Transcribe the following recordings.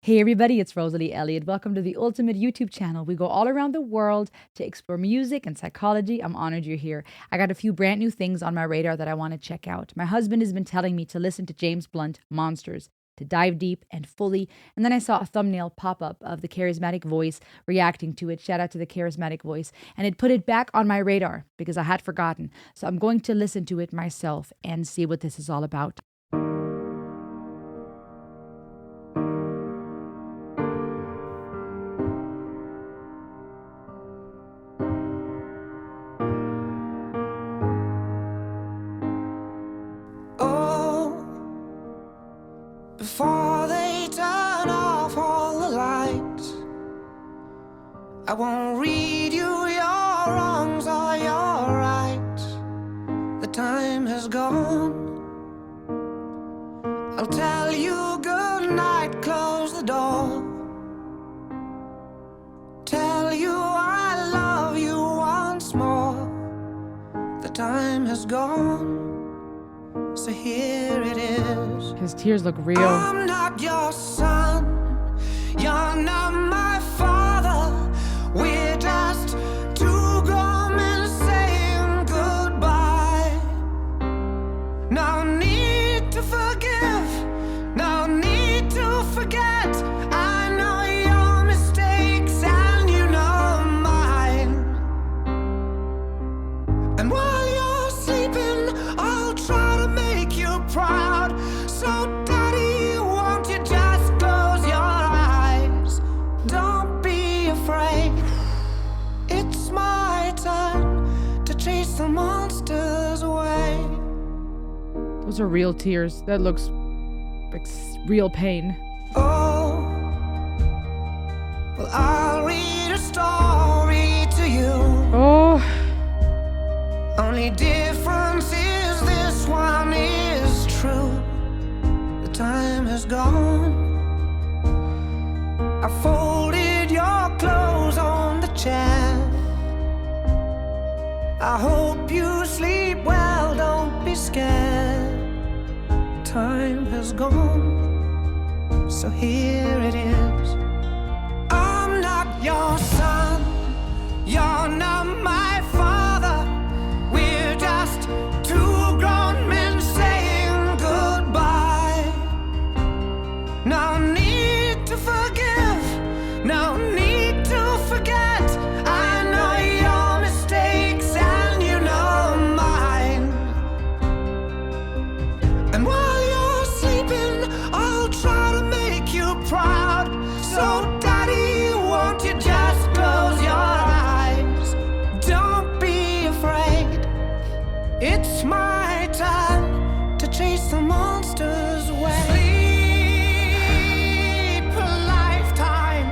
Hey everybody, it's Rosalie Elliott. Welcome to the Ultimate YouTube channel. We go all around the world to explore music and psychology. I'm honored you're here. I got a few brand new things on my radar that I want to check out. My husband has been telling me to listen to James Blunt, Monsters, to dive deep and fully. And then I saw a thumbnail pop up of the charismatic voice reacting to it. Shout out to the charismatic voice. And it put it back on my radar because I had forgotten. So I'm going to listen to it myself and see what this is all about. Oh, before they turn off all the lights, I won't read you your wrongs or your rights. The time has gone. I'll tell you good night, close the door. Tell you I love you once more. The time has gone, so here it is. His tears look real. I'm not your son, you're not my father. We're just two grown men saying goodbye. No need to forgive, no need to forget. I know your mistakes and you know mine. And while you're sleeping, I'll try to make you proud. So daddy, won't you just close your eyes? Don't be afraid. It's my time to chase the monsters away. Those are real tears. That looks like real pain. Oh, well, I'll read a story to you. Oh, Only difference is this one is true. The time has gone. I folded your clothes on the chair. I hope you sleep well, don't be scared. Time has gone, so here it is. I'm not your son, you're not my father. We're just two grown men saying goodbye. No need to forgive, no need to forget. I know your mistakes and you know mine. And while you're sleeping, I'll try to make you proud. So daddy, won't you just close your eyes? Don't be afraid. It's my time to chase the monsters away. Sleep a lifetime,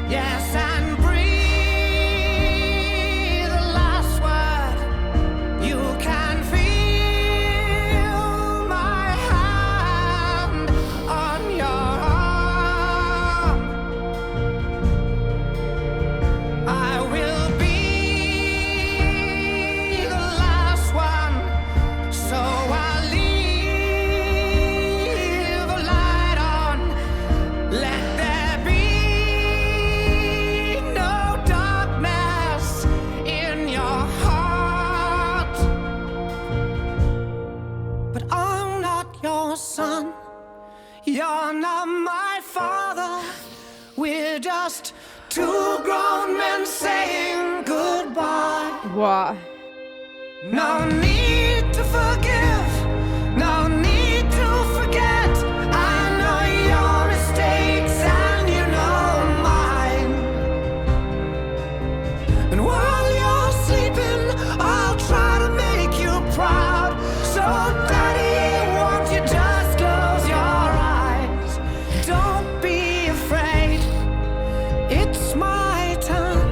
yes, and breathe the last word. You can feel my hand on your arm. I will be the last one, so I'll leave a light on. Let there be no darkness in your heart. But I'm not your son, you're not my father. We're just two grown men saying goodbye. wow. No need to forgive, no need to forget. I know your mistakes and you know mine. And while you're sleeping, I'll try to make you proud. So daddy, won't you just close your eyes? Don't be afraid. It's my time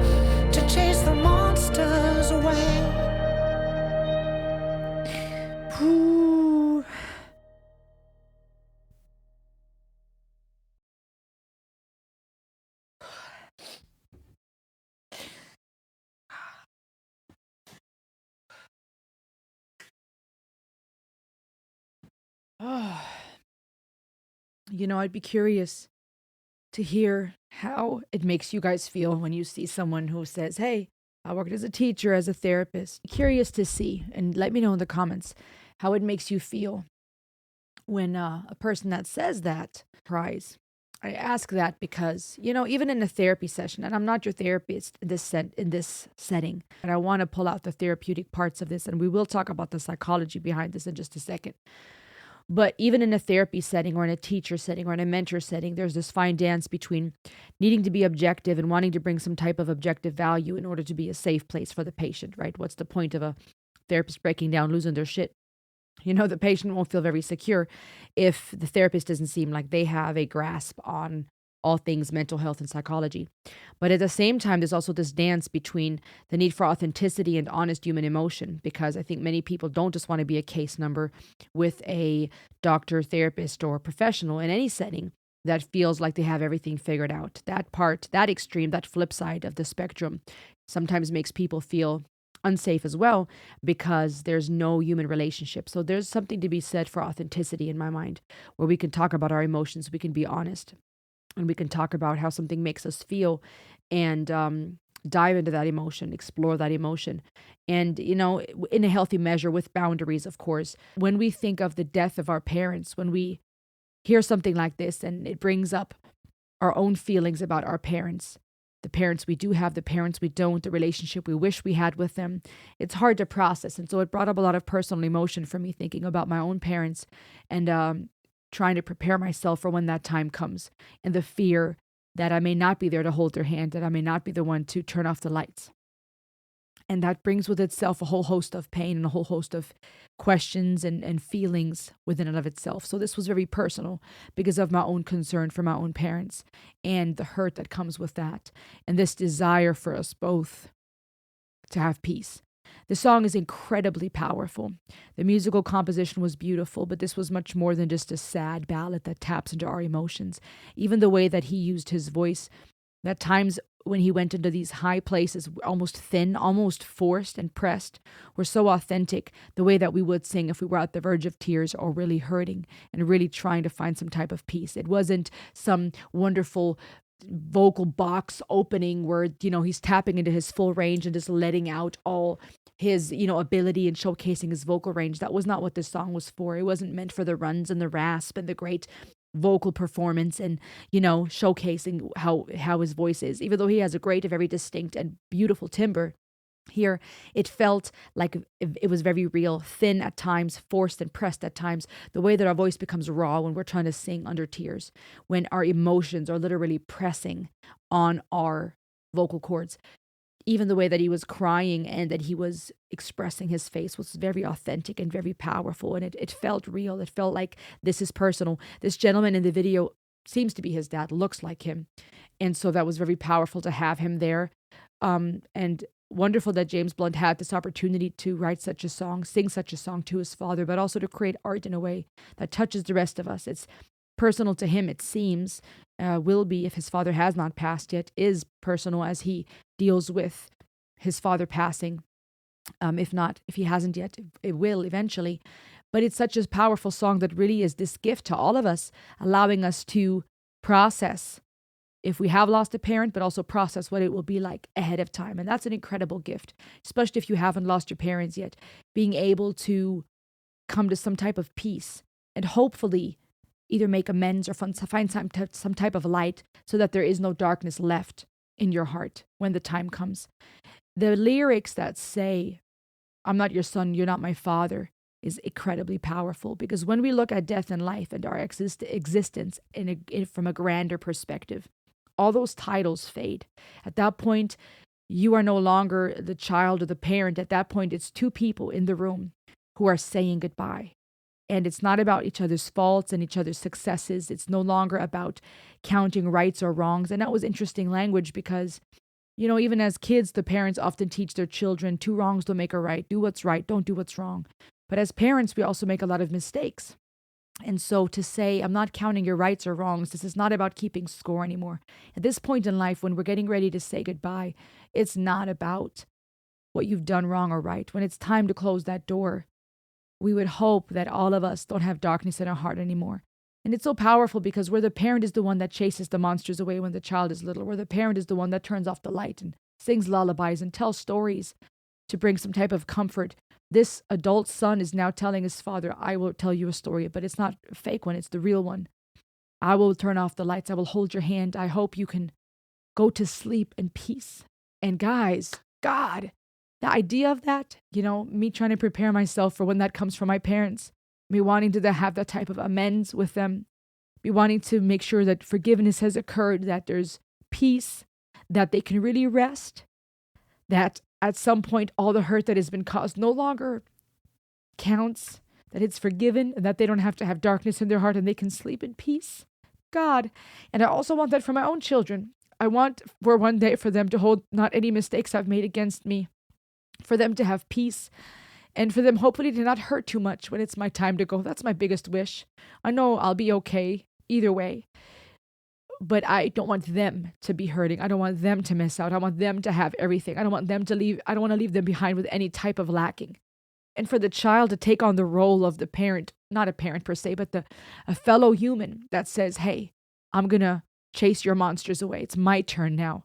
to chase the monsters away. Ooh. Oh. I'd be curious to hear how it makes you guys feel when you see someone who says, "Hey, I worked as a teacher, as a therapist." Curious to see, and let me know in the comments how it makes you feel when a person that says that cries. I ask that because, even in a therapy session, and I'm not your therapist in this setting, but I want to pull out the therapeutic parts of this, and we will talk about the psychology behind this in just a second. But even in a therapy setting or in a teacher setting or in a mentor setting, there's this fine dance between needing to be objective and wanting to bring some type of objective value in order to be a safe place for the patient, right? What's the point of a therapist breaking down, losing their shit? The patient won't feel very secure if the therapist doesn't seem like they have a grasp on all things mental health and psychology. But at the same time, there's also this dance between the need for authenticity and honest human emotion, because I think many people don't just want to be a case number with a doctor, therapist, or professional in any setting that feels like they have everything figured out. That part, that extreme, that flip side of the spectrum sometimes makes people feel unsafe as well because there's no human relationship. So there's something to be said for authenticity in my mind, where we can talk about our emotions, we can be honest, and we can talk about how something makes us feel and dive into that emotion, explore that emotion. And, in a healthy measure with boundaries, of course. When we think of the death of our parents, when we hear something like this and it brings up our own feelings about our parents, the parents we do have, the parents we don't, the relationship we wish we had with them, it's hard to process. And so it brought up a lot of personal emotion for me thinking about my own parents and trying to prepare myself for when that time comes, and the fear that I may not be there to hold their hand, that I may not be the one to turn off the lights. And that brings with itself a whole host of pain and a whole host of questions and feelings within and of itself. So this was very personal because of my own concern for my own parents and the hurt that comes with that, and this desire for us both to have peace. The song is incredibly powerful. The musical composition was beautiful, but this was much more than just a sad ballad that taps into our emotions. Even the way that he used his voice, at times when he went into these high places, almost thin, almost forced and pressed, were so authentic, the way that we would sing if we were at the verge of tears or really hurting and really trying to find some type of peace. It wasn't some wonderful vocal box opening where, he's tapping into his full range and just letting out all his, ability and showcasing his vocal range. That was not what this song was for. It wasn't meant for the runs and the rasp and the great vocal performance and, showcasing how his voice is. Even though he has a great, very distinct and beautiful timbre, here, it felt like it was very real, thin at times, forced and pressed at times. The way that our voice becomes raw when we're trying to sing under tears, when our emotions are literally pressing on our vocal cords. Even the way that he was crying and that he was expressing his face was very authentic and very powerful. And it felt real. It felt like this is personal. This gentleman in the video seems to be his dad, looks like him. And so that was very powerful to have him there. And wonderful that James Blunt had this opportunity to write such a song, sing such a song to his father, but also to create art in a way that touches the rest of us. It's personal to him, it seems, will be, if his father has not passed yet, is personal as he deals with his father passing. If he hasn't yet, it will eventually. But it's such a powerful song that really is this gift to all of us, allowing us to process if we have lost a parent, but also process what it will be like ahead of time. And that's an incredible gift, especially if you haven't lost your parents yet, being able to come to some type of peace and hopefully either make amends or find some type of light so that there is no darkness left in your heart when the time comes. The lyrics that say, "I'm not your son, you're not my father," is incredibly powerful, because when we look at death and life and our existence from a grander perspective, all those titles fade. At that point, you are no longer the child or the parent. At that point, it's two people in the room who are saying goodbye. And it's not about each other's faults and each other's successes. It's no longer about counting rights or wrongs. And that was interesting language because, even as kids, the parents often teach their children, two wrongs don't make a right. Do what's right. Don't do what's wrong. But as parents, we also make a lot of mistakes. And so to say, I'm not counting your rights or wrongs, this is not about keeping score anymore. At this point in life, when we're getting ready to say goodbye, it's not about what you've done wrong or right. When it's time to close that door, we would hope that all of us don't have darkness in our heart anymore. And it's so powerful because where the parent is the one that chases the monsters away when the child is little, where the parent is the one that turns off the light and sings lullabies and tells stories to bring some type of comfort. This adult son is now telling his father, I will tell you a story, but it's not a fake one, it's the real one. I will turn off the lights. I will hold your hand. I hope you can go to sleep in peace. And guys, God, the idea of that, me trying to prepare myself for when that comes from my parents, me wanting to have that type of amends with them, me wanting to make sure that forgiveness has occurred, that there's peace, that they can really rest, that at some point all the hurt that has been caused no longer counts, that it's forgiven, and that they don't have to have darkness in their heart and they can sleep in peace. God. And I also want that for my own children. I want for one day for them to hold not any mistakes I've made against me, for them to have peace, and for them hopefully to not hurt too much when it's my time to go. That's my biggest wish. I know I'll be okay either way, but I don't want them to be hurting. I don't want them to miss out. I want them to have everything. I don't want them to leave. I don't want to leave them behind with any type of lacking. And for the child to take on the role of the parent, not a parent per se, but a fellow human that says, hey, I'm going to chase your monsters away. It's my turn now.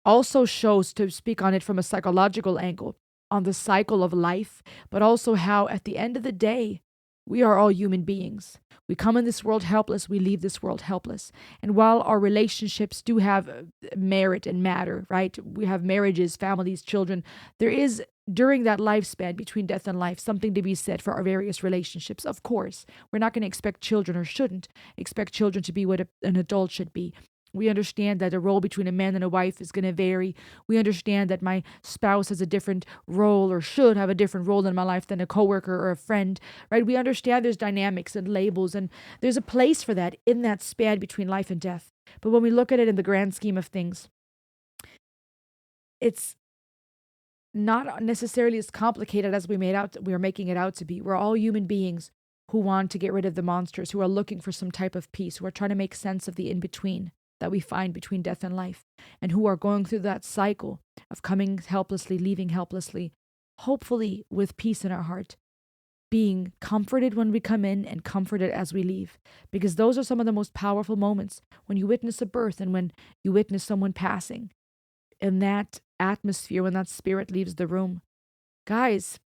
Also shows, to speak on it from a psychological angle, on the cycle of life, but also how at the end of the day, we are all human beings. We come in this world helpless, we leave this world helpless. And while our relationships do have merit and matter, right? We have marriages, families, children. There is, during that lifespan between death and life, something to be said for our various relationships. Of course, we're not going to expect children, or shouldn't expect children to be what an adult should be. We understand that the role between a man and a wife is going to vary. We understand that my spouse has a different role, or should have a different role in my life than a coworker or a friend, right? We understand there's dynamics and labels, and there's a place for that in that span between life and death. But when we look at it in the grand scheme of things, it's not necessarily as complicated as we are making it out to be. We're all human beings who want to get rid of the monsters, who are looking for some type of peace, who are trying to make sense of the in-between that we find between death and life, and who are going through that cycle of coming helplessly, leaving helplessly, hopefully with peace in our heart, being comforted when we come in and comforted as we leave. Because those are some of the most powerful moments, when you witness a birth and when you witness someone passing, in that atmosphere, when that spirit leaves the room. Guys,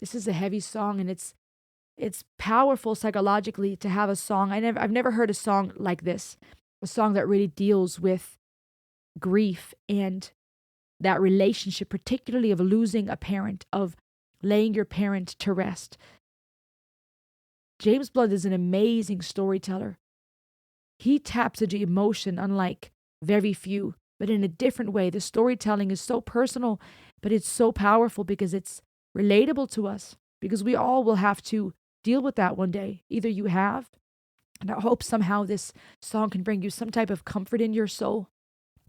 this is a heavy song, and it's powerful psychologically to have a song. I've never heard a song like this. A song that really deals with grief and that relationship, particularly of losing a parent, of laying your parent to rest. James Blunt is an amazing storyteller. He taps into emotion unlike very few, but in a different way. The storytelling is so personal, but it's so powerful because it's relatable to us, because we all will have to deal with that one day. Either you have, and I hope somehow this song can bring you some type of comfort in your soul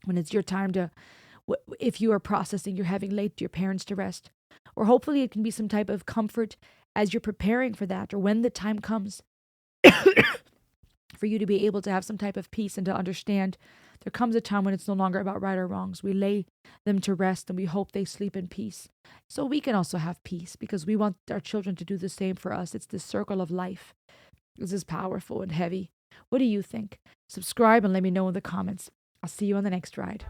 when it's your time to, if you are processing, you're having laid your parents to rest. Or hopefully it can be some type of comfort as you're preparing for that, or when the time comes for you to be able to have some type of peace and to understand there comes a time when it's no longer about right or wrongs. We lay them to rest and we hope they sleep in peace. So we can also have peace, because we want our children to do the same for us. It's this circle of life. This is powerful and heavy. What do you think? Subscribe and let me know in the comments. I'll see you on the next ride.